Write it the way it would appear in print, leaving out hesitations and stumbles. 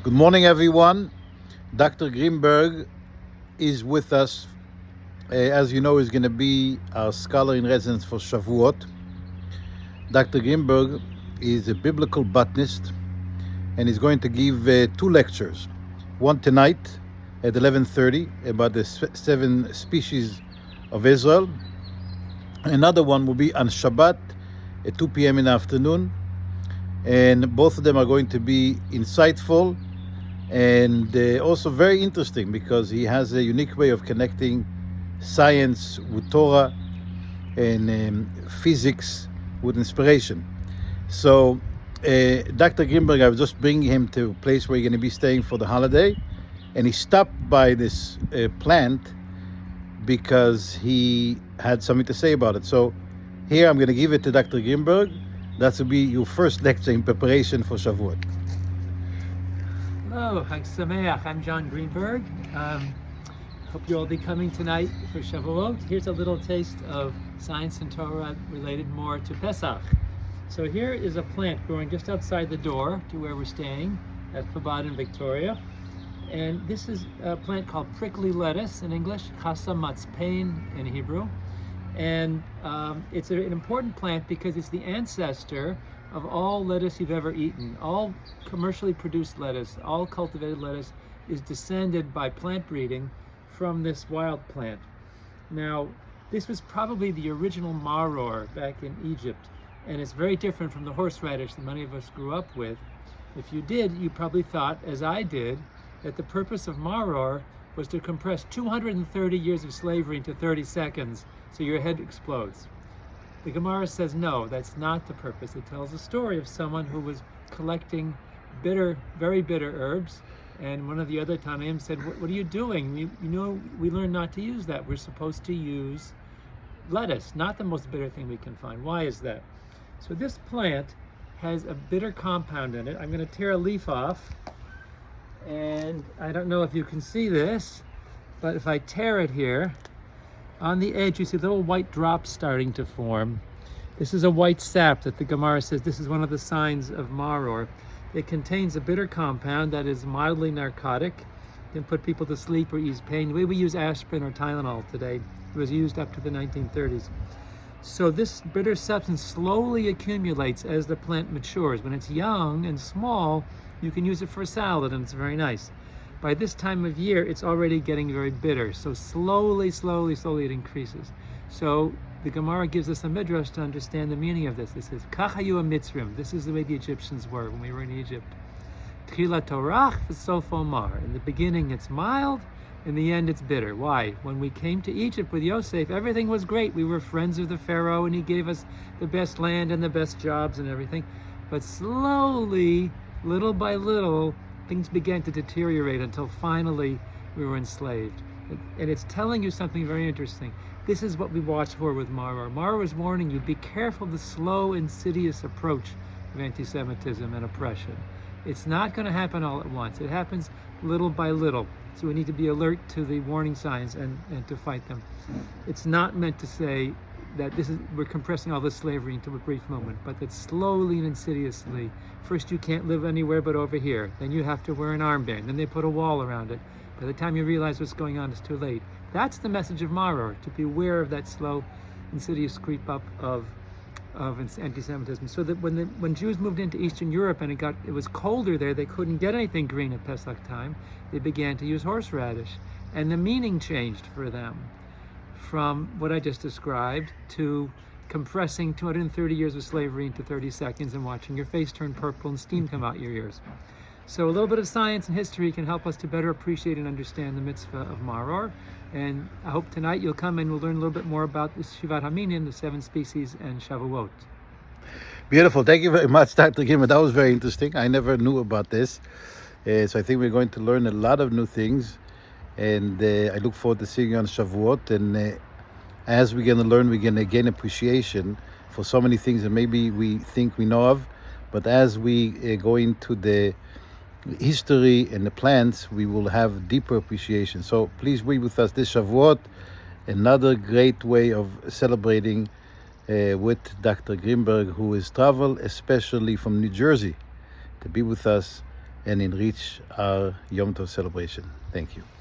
Good morning, everyone. Dr. Greenberg is with us. As you know, he's going to be our scholar in residence for Shavuot. Dr. Greenberg is a biblical botanist, and he's going to give two lectures. One tonight at 11:30 about the seven species of Israel. Another one will be on Shabbat at 2 p.m. in the afternoon. And both of them are going to be insightful and also very interesting because he has a unique way of connecting science with Torah and physics with inspiration. So Dr. Greenberg, I was just bringing him to a place where you're going to be staying for the holiday, and he stopped by this plant because he had something to say about it. So here I'm going to give it to Dr. Greenberg. That will be your first lecture in preparation for Shavuot. Hello, Chag Sameach. I'm Jon Greenberg. Hope you'll all be coming tonight for Shavuot. Here's a little taste of science and Torah related more to Pesach. So here is a plant growing just outside the door to where we're staying at Chabad in Victoria. And this is a plant called prickly lettuce in English, chasa matzpein in Hebrew. And it's an important plant because it's the ancestor of all lettuce you've ever eaten. All commercially produced lettuce, all cultivated lettuce is descended by plant breeding from this wild plant. Now, this was probably the original maror back in Egypt, and it's very different from the horseradish that many of us grew up with. If you did, you probably thought, as I did, that the purpose of maror was to compress 230 years of slavery into 30 seconds so your head explodes. The Gemara says no, that's not the purpose. It tells a story of someone who was collecting bitter, very bitter herbs, and one of the other Tanaim said, what are you doing? You know, we learned not to use that. We're supposed to use lettuce, not the most bitter thing we can find. Why is that? So this plant has a bitter compound in it. I'm going to tear a leaf off, and I don't know if you can see this, but if I tear it here, on the edge, you see little white drops starting to form. This is a white sap that the Gemara says this is one of the signs of maror. It contains a bitter compound that is mildly narcotic, can put people to sleep or ease pain. The way we use aspirin or Tylenol today, it was used up to the 1930s. So this bitter substance slowly accumulates as the plant matures. When it's young and small, you can use it for a salad and it's very nice. By this time of year, it's already getting very bitter. So slowly it increases. So the Gemara gives us a midrash to understand the meaning of this. It says, Kach hayu Mitzrim. This is the way the Egyptians were when we were in Egypt. Tchila torach v'sofo mar. In the beginning, it's mild. In the end, it's bitter. Why? When we came to Egypt with Yosef, everything was great. We were friends of the Pharaoh, and he gave us the best land and the best jobs and everything. But slowly, little by little, things began to deteriorate until finally we were enslaved. And it's telling you something very interesting. This is what we watch for with maror. Maror is warning you, be careful of the slow, insidious approach of anti-Semitism and oppression. It's not going to happen all at once. It happens little by little. So we need to be alert to the warning signs and to fight them. It's not meant to say that we're compressing all this slavery into a brief moment, but that slowly and insidiously, first you can't live anywhere but over here, then you have to wear an armband, then they put a wall around it. By the time you realize what's going on, it's too late. That's the message of maror, to be aware of that slow, insidious creep up of anti-Semitism. So that when Jews moved into Eastern Europe and it was colder there, they couldn't get anything green at Pesach time, they began to use horseradish. And the meaning changed for them from what I just described to compressing 230 years of slavery into 30 seconds and watching your face turn purple and steam come out your ears. So a little bit of science and history can help us to better appreciate and understand the mitzvah of maror. And I hope tonight you'll come and we'll learn a little bit more about the Shivat Haminim, the 7 species, and Shavuot. Beautiful. Thank you very much, Dr. Greenberg. That was very interesting. I never knew about this. So I think we're going to learn a lot of new things. And I look forward to seeing you on Shavuot. And as we're going to learn, we're going to gain appreciation for so many things that maybe we think we know of. But as we go into the history and the plants, we will have deeper appreciation. So please be with us this Shavuot. Another great way of celebrating with Dr. Greenberg, who has traveled especially from New Jersey to be with us and enrich our Yom Tov celebration. Thank you.